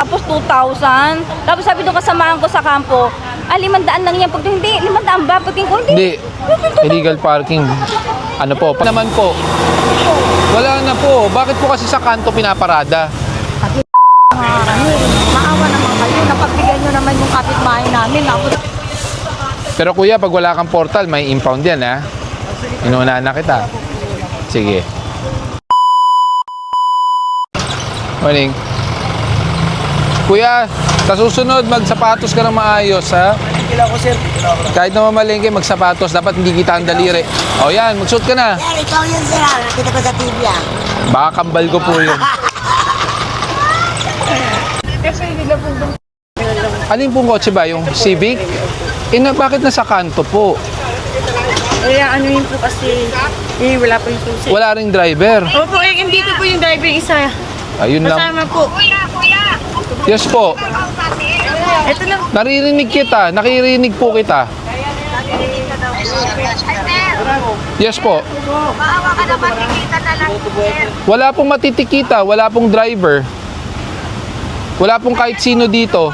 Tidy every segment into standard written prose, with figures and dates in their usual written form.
Tapos 2,000. Tapos sabi nung kasamahan ko sa kampo, 500 lang yan. Pag hindi, 500 ba? Pag Hindi. Illegal parking. Ano po? Naman po. Wala na po. Bakit po kasi sa kanto pinaparada? Maawa naman kayo. Napagbigyan nyo naman yung kapitbahay namin. Pero kuya, pag wala kang portal, may impound yan, ha? Inuunahan na kita. Sige. Morning. Kuya, sa susunod, magsapatos ka ng maayos, ha? Kailan ko, sir? Kahit na mamalengke, magsapatos. Dapat hindi kita ang daliri. O yan, magsuot ka na. Sir, ikaw yun, sir. Nakita ko sa TV, ah. Baka kambal ko po yun. Alin pong kotse ba? Yung Civic? Bakit nasa kanto po? Ano yun po kasi, wala po yung susi. Wala ring driver. Opo, hindi ko po yung driver isa. Ayun lang. Kasama po. Yes po. Ito lang. Naririnig kita. Nakirinig po kita. Yes po. Maawa ka naman, tikita na lang, sir. Wala pong matitikita. Wala pong driver. Wala pong kahit sino dito.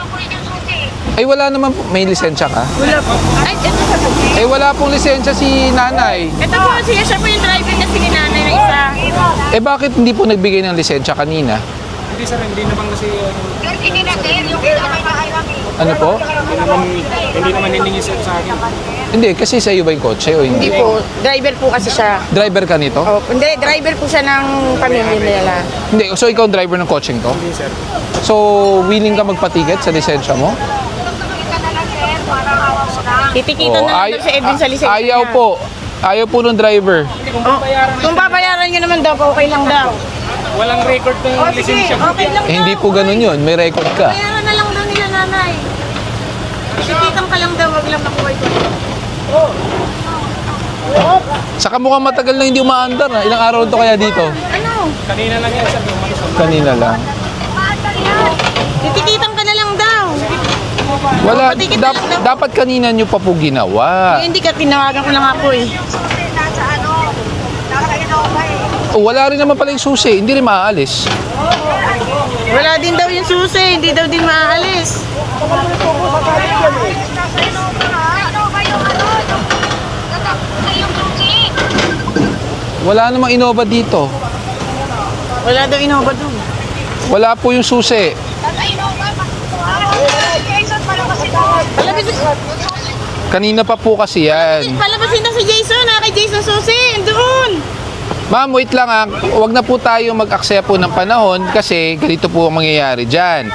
Ay wala naman po. May lisensya ka? Wala po. Ay, ito po. Ay wala pong lisensya si nanay. Ito po, siya po yung driver na sininanay na isa. Eh bakit hindi po nagbigay ng lisensya kanina? Hindi sir, hindi naman kasi Hindi na, sir. Yung kinakabahay namin. Ano po? hindi naman hiningi sir sa akin. Hindi, kasi sa iyo ba yung kotse o hindi? Hindi po, driver po kasi siya. Driver ka nito? Oh, hindi, driver po siya ng pamilya nila. Hindi, so ikaw ang driver ng coaching to? Hindi sir. So, willing ka magpatiket sa lisensya mo? Tikita na lang, sir. Parang awa mo na. Titikita na lang daw si Edwin sa lisensya Ayaw niya. po. Ayaw po ng driver. Oh, kung babayaran nyo naman daw, okay lang daw. Walang record ng Oh, sige, lisensya. okay lang Eh, hindi daw. po ganun yun. May record ka. Bayaran na lang daw nila nanay. Titikan ka lang daw, wag lang makuha ito. Saka mukhang matagal na hindi umaandar na. Ilang araw to kaya dito? Ano? Kanina lang yan sir. Kanina lang. Titikitan ka na lang daw. Wala. Patikit na lang daw. Dapat kanina nyo pa po ginawa. Eh, hindi ka, tinawagan ko na nga po eh. Nasa ano, nasa Innova eh. O, wala rin naman pala yung susi. Hindi rin maaalis. Wala din daw yung susi, hindi daw din maaalis. Nasa Innova ha? Ano ba yung ano? Yung susi. Wala namang Innova dito. Wala daw Innova doon. Wala po yung susi. Nasa Innova. Jason pala kasi doon. Kanina pa po kasi yan. Palabasin na si Jason, kay Jason susi, doon. Ma'am, wait lang ha. Huwag na po tayo mag-aksaya po ng panahon kasi ganito po ang mangyayari dyan.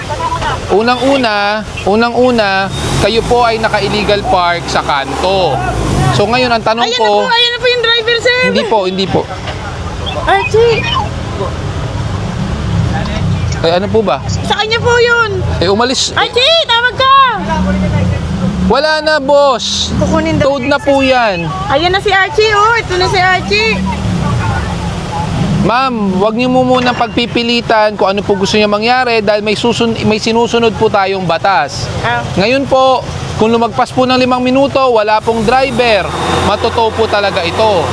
Unang-una, kayo po ay naka-illegal park sa kanto. So ngayon, ang tanong Ayan ko, na po yung driver, sir. hindi po. Archie, Ay, ano po ba? sa kanya po yun. Eh, umalis. Archie, tawag ka. Wala na, boss. Kukunin daw. Toad na po yan. Ayan na si Archie, oh. Ito na si Archie. Ma'am, wag niyo mo munang pagpipilitan kung ano po gusto niyo mangyari dahil may sinusunod po tayong batas. Ah. Ngayon po, kung lumagpas po ng 5 minuto, wala pong driver, matotoo po talaga ito.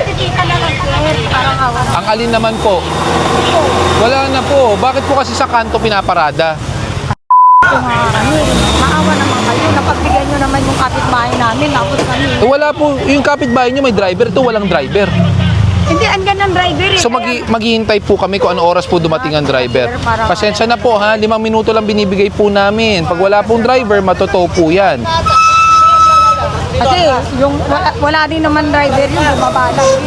Tikita na lang, sir. Parang awa. Ang alin naman po? Wala na po. Bakit po kasi sa kanto pinaparada? Maawa naman kayo. Napagbigyan nyo naman yung kapitbahay namin. Tapos kami. Eh, wala po. Yung kapitbahay niyo may driver. Ito walang driver. Hindi, andyan ang driver eh. So maghihintay po kami kung ano oras po dumating ang driver. Pasensya na po ha. 5 minuto lang binibigay po namin. Pag wala pong driver, matotoo po yan. Kasi yung wala din naman driver yun. Bumaba lang yun.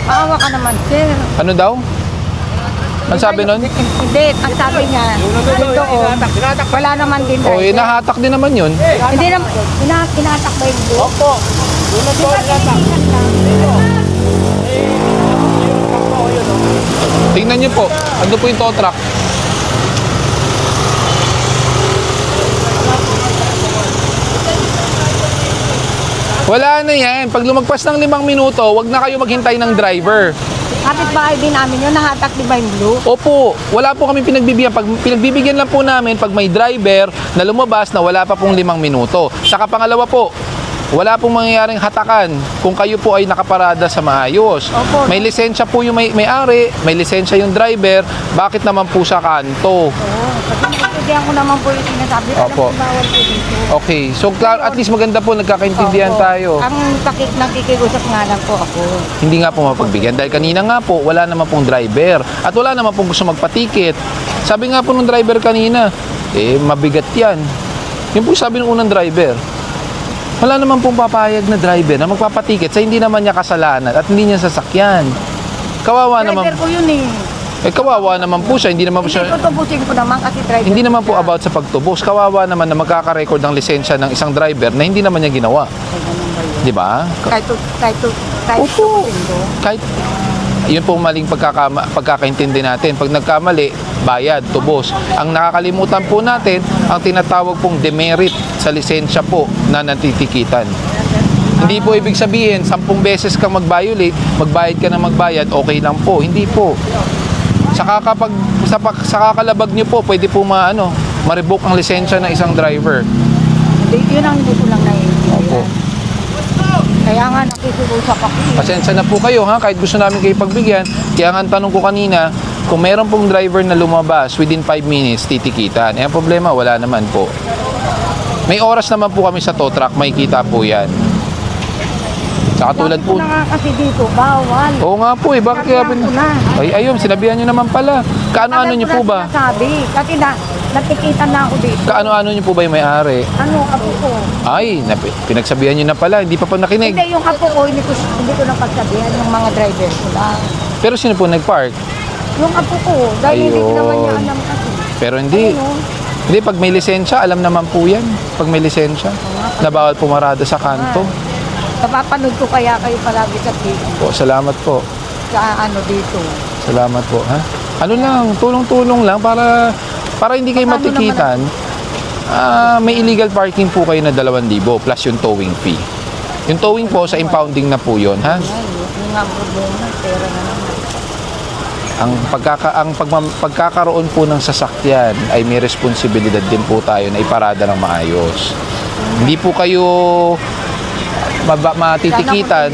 Maawa ka naman, sir. Ano daw? Ang sabi nun? Hindi, ang sabi niya, doon, wala naman din O, driver. nahatak din naman yun. Hindi naman, inatak ba yung doon? Opo. Tingnan niyo po. Ando po yung tow truck. Wala na yan. Pag lumagpas ng 5 minuto, wag na kayo maghintay ng driver. Kapit-bahay din namin yun, nahatak di ba yung blue? Opo, wala po kami pinagbibigyan. Pag pinagbibigyan lang po namin pag may driver na lumabas na wala pa pong 5 minuto. Saka pangalawa po, wala pong mangyayaring hatakan kung kayo po ay nakaparada sa maayos. Opo. May lisensya po yung may-ari, may lisensya yung driver, bakit naman po sa kanto? Oo, kasi naiintindihan ko naman po yung sinasabi. Alam Opo. ko bawal po dito. Okay, so at least maganda po, nagkakaintindihan Opo. tayo. Ang nakikiusap nga lang po ako. Hindi nga po mapagbigyan dahil kanina nga po wala naman pong driver at wala naman pong gusto magpatikit. Sabi nga po ng driver kanina, mabigat yan. Yun po sabi ng unang driver. Wala naman pong papayag na driver na magpapatikit sa hindi naman niya kasalanan at hindi niya sasakyan. Kawawa naman. Driver ko yun eh. Kawawa naman po siya, hindi naman po Hindi siya. ko tubusin ko naman kasi driver. Hindi naman po siya. about sa pagtubos. Kawawa naman na magkaka-record ng lisensya ng isang driver na hindi naman niya ginawa. Ay, ganun ba yun? 'Di ba? Kahit Opo. tubusin ko. Kahit yun po maling pagkakaintindi natin. Pag nagkamali, bayad, tubos. Ang nakakalimutan po natin, ang tinatawag pong demerit sa lisensya po na natitikitan. Hindi po ibig sabihin, 10 beses kang mag-violate, magbayad ka na magbayad, okay lang po. Hindi po. Sa kakalabag nyo po, pwede po ma-revoke ang lisensya ng isang driver. Yun ang hindi ko lang naiintindihan. Opo. Kaya nga nakikiusap ako. Pasensya na po kayo ha, kahit gusto namin kayo pagbigyan. Kaya nga ang tanong ko kanina, kung meron pong driver na lumabas within 5 minutes, titikitan. Ang problema, wala naman po. May oras naman po kami sa tow truck, makikita po yan. Sa katulad po. Na nga kasi dito, bawal. Oo nga po bakit kaya Sabihan ko na. Ay, ayun, sinabihan nyo naman pala. Kaano-ano nyo po ba? Sabi, kasi natikitan na ako dito. Kaano-ano nyo po ba yung may-ari? Ano, apo ko? Ay, pinagsabihan nyo na pala, hindi pa po nakinig. Hindi, yung apo ko, hindi ko napagsabihan yung mga driver ko lang. Pero sino po nag-park? Yung apo ko, dahil hindi ko Ayun. naman niya alam kasi. Pero hindi. Ayun, Hindi, pag may lisensya, alam naman po yan. Pag may lisensya, na bawal pumarada sa kanto. napapanood ko kaya kayo palagi sa TV, Po, salamat po. sa dito. Salamat po, ha? Ano lang, tulong-tulong lang para hindi kayo Paano matikitan. May illegal parking po kayo na 2,000 plus yung towing fee. Yung towing po sa impounding na po yun, ha? Ay, yung nga problema, pera na naman. Ang pagkakaroon po ng sasakyan ay may responsibilidad din po tayo na iparada ng maayos. Hindi po kayo matitikitan.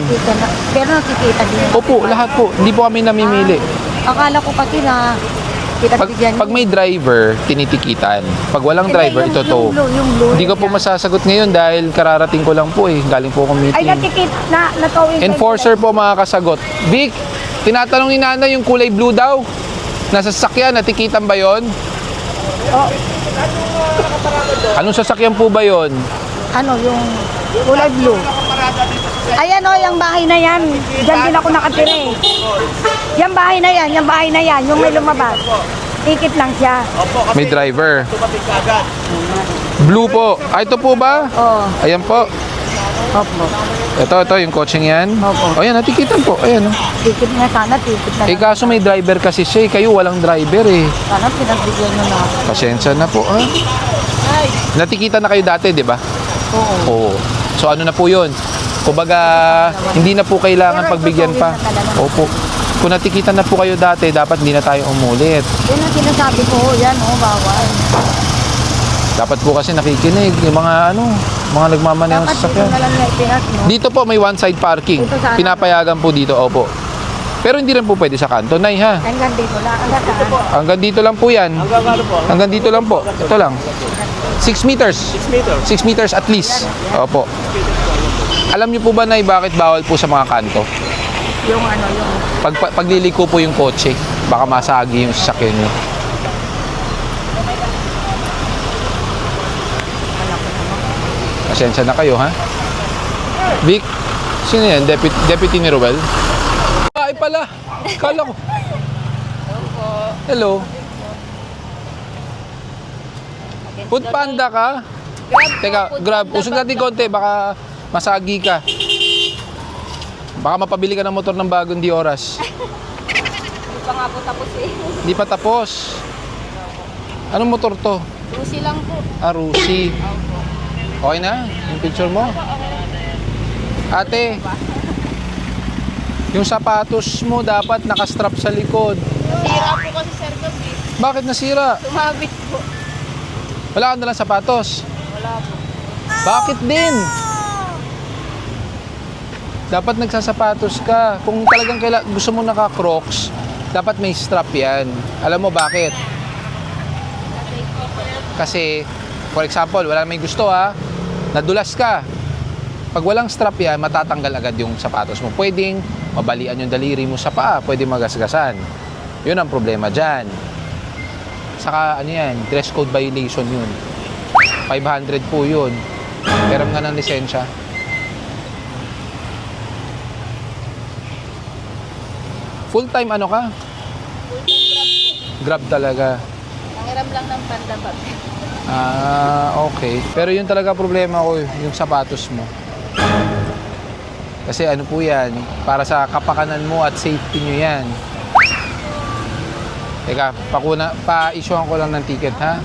Pero nakikita din. Opo, lahat po. Hindi po kami namimili. Akala ko kasi na pinagbigyan Pag may driver, tinitikitan. Pag walang driver, ito to. Hindi ko po masasagot ngayon dahil kararating ko lang po eh. Galing po akong Ay, meeting. natikit na natawin. Enforcer po makakasagot. Vic, tinatanong ni Nanay yung kulay blue daw. Nasa sasakyan, natikitan ba yon? Oh, Anong sasakyan po ba yon? ano, yung kulay blue. Ayan o, yung bahay na yan. Diyan din ako nakatira eh. Yung bahay na yan, yung may lumabas. Tikit lang siya. May driver. Blue po. Ito po ba? Oo. Ayan po. Opo. Ito, yung coaching yan. Opo. O yan, natikitan po. Ayan. Tikit nga sana, tikit na lang. Kaso may driver kasi siya. Kayo walang driver eh. Sana pinagbigyan nyo na ako. Pasensya na po. Natikitan na kayo dati, di ba? Oo. Oo. So ano na po yun? Kumbaga, hindi na po kailangan Pero pagbigyan pa. itutuloy na talaga. Opo. Kung natikitan na po kayo dati, dapat hindi na tayo umulit. Yan ang sinasabi ko, yan bawal. Dapat po kasi nakikinig yung mga nagmamaneho Dapat sa dito sasakyan. na lang itinat mo. Dito po may one side parking. Dito sa ano? Pinapayagan po dito, opo. Pero hindi rin po pwede sa kanto, Nay, ha? Hanggang dito lang. Hanggang dito lang po yan. Hanggang dito lang po. Ito lang. 6 meters. 6 meters at least. Opo. Alam niyo po ba, Nay, bakit bawal po sa mga kanto? Yung Pagliliko po yung kotse, baka masagi yung sasakyan niyo. Pasensya na kayo, ha? Vic, sino yan? Deputy ni Ruel? Ay pala! Kala ko. Hello. Food Panda ka? Teka, grab. Usog natin konti, baka masagi ka. Baka mapabili ka ng motor ng bagong di oras. Hindi pa nga po tapos eh. Hindi pa tapos. Anong motor to? Rusi lang po. Rusi. Okay na? Yung picture mo? Ate, yung sapatos mo dapat nakastrap sa likod. Nasira po kasi sir kasi. Bakit nasira? Tumabit po. Wala kang dalang sapatos? Wala po. Bakit din? Dapat nagsasapatos ka. Kung talagang gusto mo naka-Crocs, dapat may strap yan. Alam mo bakit? Kasi, for example, wala may gusto nadulas ka. Pag walang strap yan, matatanggal agad yung sapatos mo. Pwedeng mabalian yung daliri mo sa paa, pwedeng magasgasan. Yun ang problema dyan. Saka ano yan, dress code violation yun. 500 po yun. Peram nga ng lisensya. Full-time ano ka? Grab talaga. Nangiram lang ng pandabag. Okay. Pero yun talaga problema ko, yung sapatos mo. Kasi ano po yan, para sa kapakanan mo at safety nyo yan. Teka, pa-issuean ko lang ng ticket ha?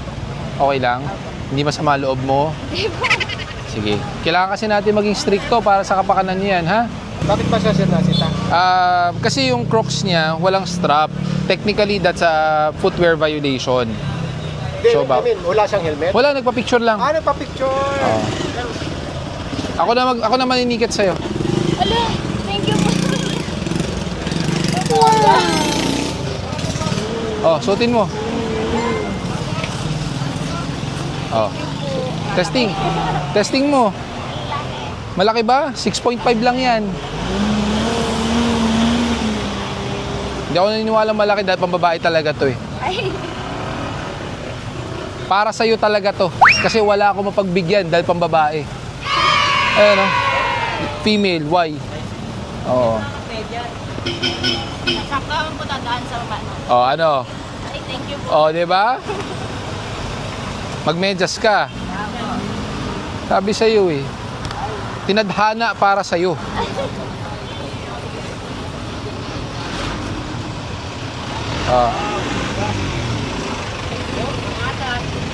Okay lang? Hindi masama loob mo? Sige. Kailangan kasi natin maging stricto para sa kapakanan nyo yan ha? Bakit ba siya sir nasita? Kasi yung Crocs niya, walang strap. Technically, that's a footwear violation. Hindi, wala siyang helmet? Wala, nagpa-picture lang. Nagpa-picture? Ako na maniniket sa'yo. Ala, thank you po. Suotin mo. Testing. Testing mo. Malaki ba? 6.5 lang yan. Hindi ako naniniwala malaki dahil pambabae talaga to eh. Ay, Para sa'yo talaga to. Kasi wala akong mapagbigyan dahil pambabae. Ayan o. Female, why? Oo. saka po dadaan sa baba. Ano? Ay, thank you po. Di ba? Magmedyas ka. Sabi sa'yo eh. Tinadhana para sa'yo.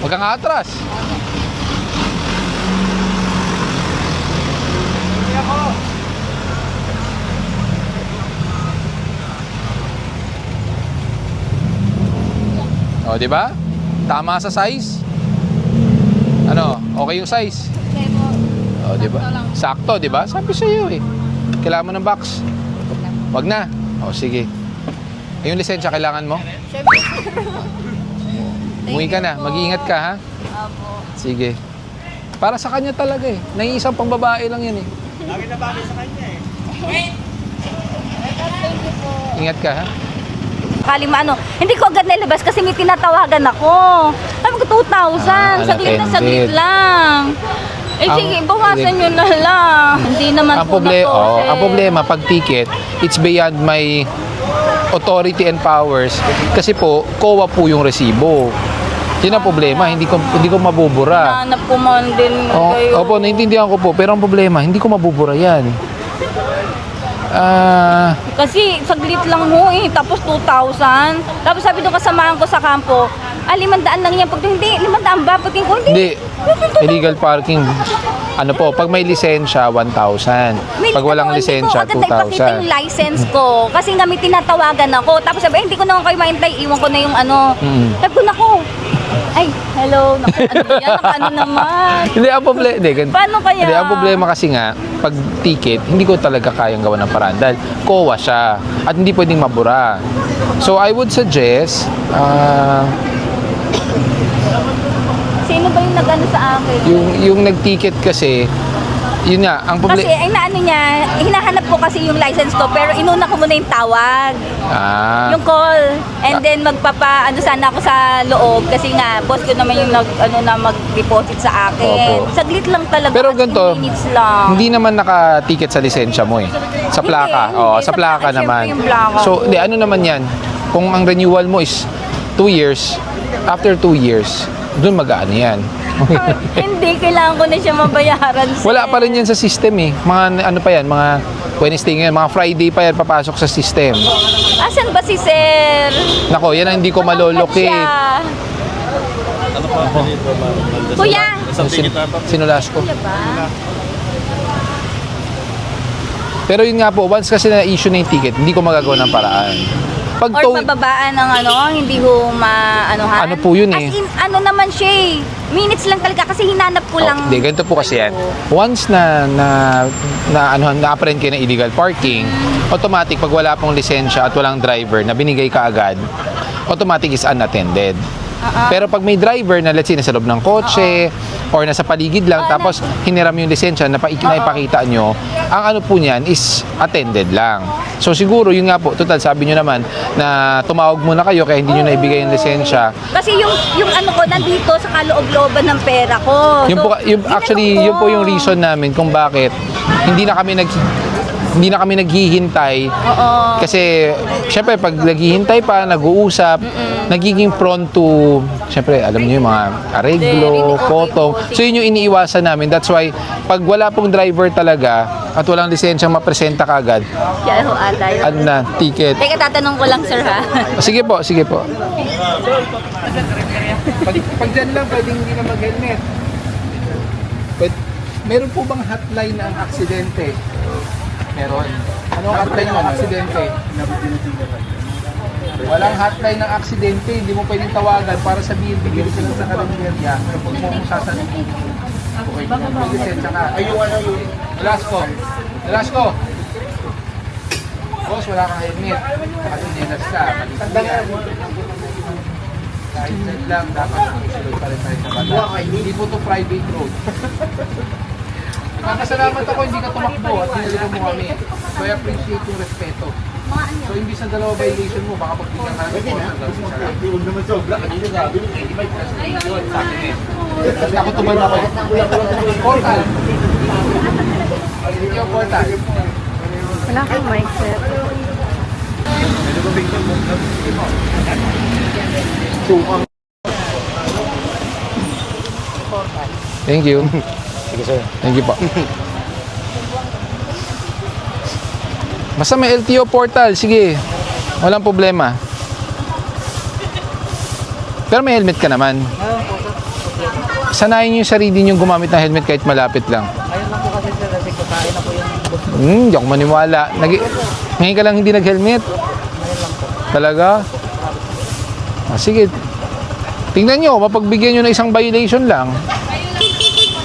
Huwag kang atras. Di ba? Tama sa size. Ano? Okay yung size? Okay po. Di ba? Sakto, di ba? Sabi sa iyo eh. Kailangan mo ng box. Wag na. Sige. Yung lisensya kailangan mo? Siyempre. Umuwi ka na. Mag-iingat ka, ha? Opo. Sige. Para sa kanya talaga eh. Naiisang pang babae lang yan eh. Lagi na bagay sa kanya eh. Ingat ka, ha? Kalima hindi ko agad nilabas kasi may tinatawagan ako. Sabi ko 2,000. Saglit na saglit unattended. lang. Sige, bawasan nyo na lang. Hindi naman Ang po ang problema pag ticket, it's beyond my authority and powers. Kasi po, COA po yung resibo. Yun ang problema, hindi ko mabubura. Hanap ko man din kayo. Opo, naintindihan ko po, pero ang problema, hindi ko mabubura yan. Kasi saglit lang mo tapos 2,000. Tapos sabi doon kasamahan ko sa kampo, 500 lang yan. Pag hindi, 500 ba? Pag ko, Hindi. Illegal parking. Ano po, pag may lisensya, 1,000. Pag walang lisensya, Hindi ko agad naipakita yung 2,000. license ko. Kasi nga may tinatawagan ako. Tapos sabi, hindi ko naman kayo maintay. Iwan ko na yung ano. Sabi ko, naku. Ay, hello. Naku, ano yan? Ano naman? Hindi, ang problema. Paano kaya? Hindi, ang problema kasi nga, pag ticket, hindi ko talaga kayang gawa ng paraan dahil COA siya at hindi pwedeng mabura. So, I would suggest, Sino ba yung nag-ano sa akin? yung nag-ticket kasi, yun nga, ang Kasi problema. ay naano niya, hinahanap ko kasi yung license ko pero inuna ko muna yung tawag. Yung call. And then ano sana ako sa loob kasi nga boss ko naman yung mag-deposit sa akin. Opo. Saglit lang talaga. Pero as in ganito, minutes lang. hindi naman naka-ticket sa lisensya mo eh. Sa plaka. Hindi, Oo, hindi. sa plaka Syempre naman. yung plaka So, ko. di, ano naman yan? Kung ang renewal mo is 2 years, after 2 years, doon mag-aano yan. Hindi, kailangan ko na siya mabayaran. Sir. Wala pa rin yan sa system eh. Mga ano pa yan, mga Wednesday ngayon, mga Friday pa yan papasok sa system. Asan ba si Sir? Nako, yan ang hindi ko malolocate. Siya. Kuya! Sinulas ko. Kuya ba? Pero yun nga po, once kasi na-issue na yung ticket, hindi ko magagawa ng paraan. Pag Or tow, bababaan ng hindi ho maanuhan. Ano po yun eh? As in, naman siya eh. Minutes lang talaga kasi hinanap ko lang. Hindi, ganito po kasi yan. Once na-apprehend kayo ng illegal parking, automatic pag wala pong lisensya at walang driver na binigay ka agad, automatic is unattended. Pero pag may driver na let's say nasa loob ng kotse or nasa paligid lang tapos hiniram yung lisensya na ipakita nyo, ang ano po niyan is attended lang. So siguro yun nga po, total sabi nyo naman na tumawag muna kayo kaya hindi nyo naibigay yung lisensya. Kasi yung ano ko nandito sa kaloob-looban ng pera ko. Yun po, yun po yung reason namin kung bakit hindi na kami naghihintay. Oo. Kasi syempre pag naghihintay pa, nag-uusap, nagiging prone to syempre alam niyo yung mga areglo, potong. So yun yung iniiwasan namin. That's why pag wala pong driver talaga at walang lisensyang mapresenta kagad, Kaya ho ata yun. ano na, ticket. Teka, tatanong ko lang sir ha. Sige po, sige po. Pag dyan lang, pwedeng hindi na mag-helmet. Meron po bang hotline ng aksidente? Meron. Anong hotline ng aksidente? Walang hotline ng aksidente, hindi mo pwedeng tawagan para sabihin bigyan ka lang sa kalendarya. Huwag mo kung sasabihin. Okay, may lisensya ka. Velasco. Boss, wala kang helmet. Nakasinelas ka. Maliit yan. Kahit dyan lang, dapat susunod pa rin tayo sa batas. Hindi po ito private road. Nakasalamat ako, hindi ka tumakbo at hinalikan mo kami. So I appreciate yung respeto. So imbis na dalawa violation mo, baka pagbigyan ka namin po sa Huwag naman sobra. Kanina sabi ng 85 yun, sa akin eh. Kasi ako tumal ako. Portal. Yung portal. Wala kang mic, sir. Thank you. Sige sir. Thank you po. Basta may LTO portal, sige. Walang problema. Pero may helmet ka naman. Sanayin niyo yung sarili niyo gumamit ng helmet kahit malapit lang. Ayun lang po kasi sir, kasi kakain ako yung Hindi ako maniwala. Ngayon ka lang hindi nag-helmet. Talaga? Ah, sige. Tingnan nyo, mapagbigyan nyo ng isang violation lang.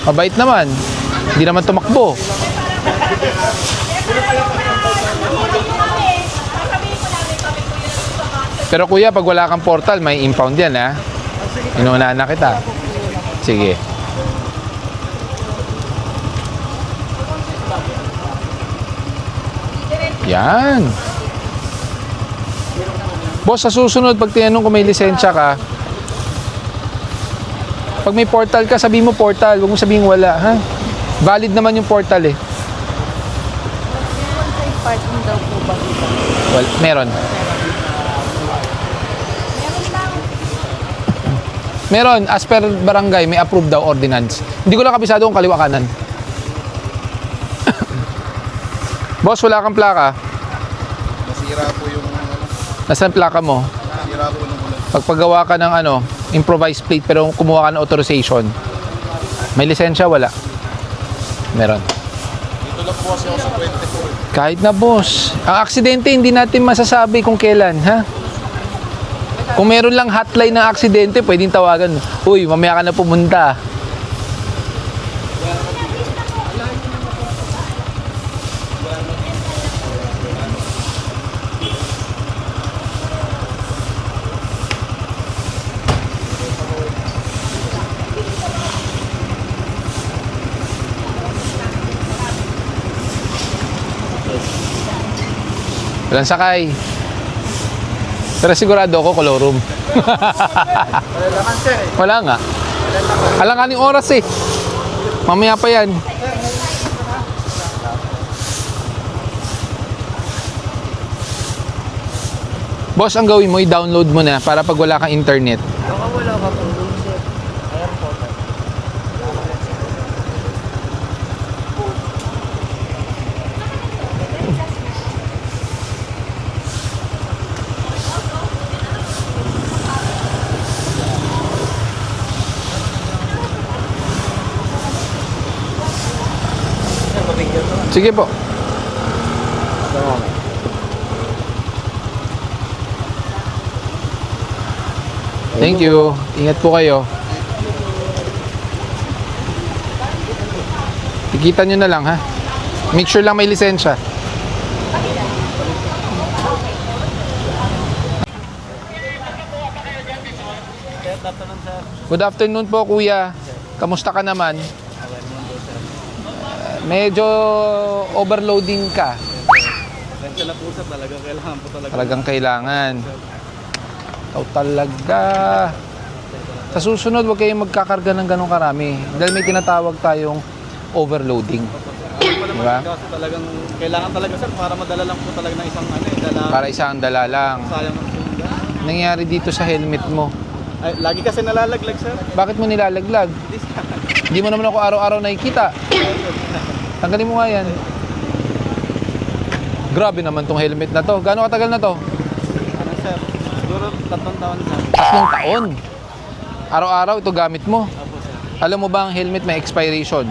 Mabait naman. Hindi naman tumakbo. Pero kuya, pag wala kang portal, may impound yan, ha? Inuunahan na kita. Sige. Yan. Boss, sa susunod, pag tinanong kung may lisensya ka, pag may portal ka, sabihin mo portal. Huwag mo sabihin wala, ha? Valid naman yung portal, eh. Parking daw po ba? Well, meron. Meron, as per barangay, may approved daw ordinance. Hindi ko lang kabisado kung kaliwa kanan. Boss, wala kang plaka. Nasira po yung Nasaan plaka mo? nasira po ng ulan. Pagpagawa ka ng improvised plate pero kumuha ka ng authorization. May lisensya, wala. Meron. Dito lang po kasi ako sa 24. Kahit na boss, ang aksidente hindi natin masasabi kung kailan, ha? Kung meron lang hotline ng aksidente, pwedeng tawagan. Uy, mamaya ka na pumunta. Walang sakay. Pero sigurado ako, colorum. Wala nga. Alanganing oras eh. Mamaya pa yan. Boss, ang gawin mo, i-download mo na para pag wala kang internet. baka wala ka po doon sir. Airport. Sige po. Thank you. Ingat po kayo. Ikita nyo na lang ha. Make sure lang may lisensya. Good afternoon po kuya. Kamusta ka naman? Medyo overloading ka. Pasensya na po sir, talagang kailangan po talaga. Talagang kailangan. Ikaw talaga. Sa susunod, huwag kayong magkakarga ng ganong karami. Dahil may tinatawag tayong overloading. Diba? Kasi talagang kailangan talaga sir para madala lang po talaga ng isang dala. Para isang dala lang. Sayang ng sunda. Nangyari dito sa helmet mo. Ay, lagi kasi nalalaglag sir. Bakit mo nilalaglag? Hindi sir. Hindi mo naman ako araw-araw nakikita. Tanggalin mo nga yan. Grabe naman tong helmet na to. Gaano katagal na to? Ano sir? Siguro 3 taon sir. 3 taon. Araw-araw ito gamit mo. Opo sir. Alam mo ba ang helmet may expiration?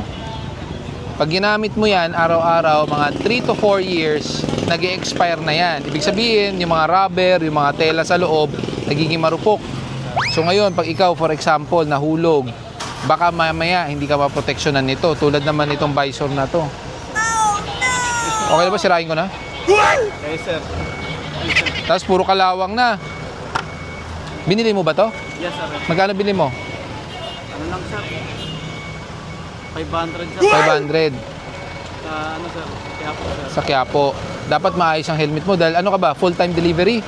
Pag ginamit mo yan araw-araw, mga 3 to 4 years, nag-expire na yan. Ibig sabihin, yung mga rubber, yung mga tela sa loob, nagiging marupok. So ngayon, pag ikaw, for example, nahulog, baka mamaya hindi ka maproteksyonan nito. Tulad naman itong visor na to. Okay na ba? Sirain ko na? Okay sir. Tapos puro kalawang na. Binili mo ba to? Yes sir. Magkano bili mo? Ano lang sir? 500 sir. 500 Sa ano sir? Kaya po sir. sa Quiapo. Dapat maayos ang helmet mo dahil ano ka ba? Full-time delivery?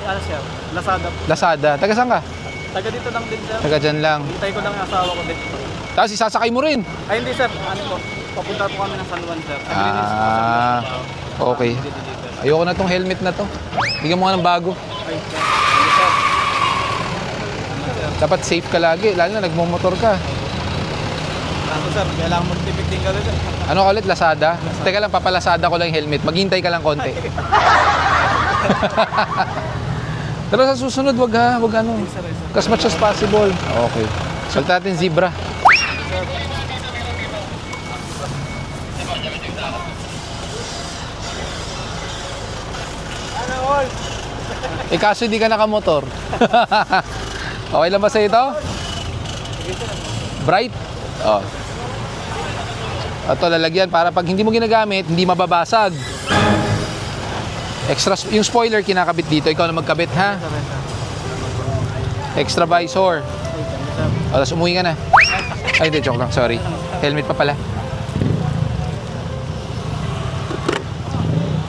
Ano sir? Lazada po. Lazada. Taga saan ka? Taga dito lang din sir. Taga dyan lang. Hintay ko lang yung asawa ko dito. Tapos isasakay mo rin. Ay hindi sir. Ano po? Papunta po kami ng San Juan sir. Okay. Ayoko na tong helmet na to. Bigyan mo nga ng bago. Ay sir. Ano sir? Dapat safe ka lagi. Lalo na nagmumotor ka. Ano sir? Kailangan magtipid din ka rin sir. Ano ka ulit? Lazada? Teka lang, papalasada ko lang yung helmet. Maghintay ka lang konti. Pero sa susunod, wag ha. Wag ano. As much as possible. Okay. Salta natin zebra. Eh kaso hindi ka nakamotor. Okay lang ba sa ito? Bright? Oh. Ito lalagyan para pag hindi mo ginagamit, hindi mababasag. Extra, yung spoiler kinakabit dito, ikaw na magkabit ha? Extra visor. O, tapos umuwi ka na. Ay, hindi, joke lang, sorry. Helmet pa pala.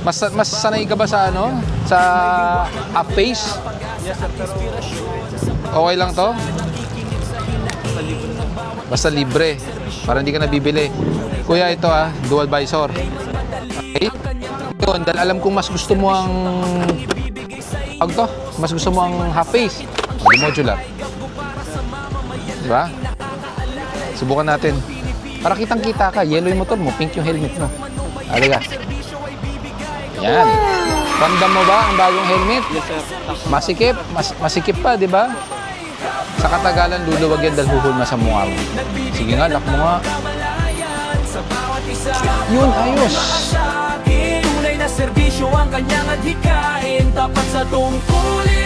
Mas sanay ka ba sa ano? Sa half face? Yes sir. Pero Okay lang to? Basta libre. Para hindi ka nabibili. Kuya, ito dual visor. Okay? Yun, dahil alam kong mas gusto mo ang mas gusto mo ang half face. Di modular. Diba? Subukan natin. Para kitang-kita ka. Yellow yung motor mo, pink yung helmet mo. Alaga. Yan. Ramdam mo ba ang bagong helmet? yes sir. Masikip. Masikip pa, di ba? Sa katagalan, luluwag yan dahil huhulma sa mukha mo. Sige nga, lock mo nga. Yun, ayos. Tunay na serbisyo ang kanyang adhikain. Tapat sa tungkulin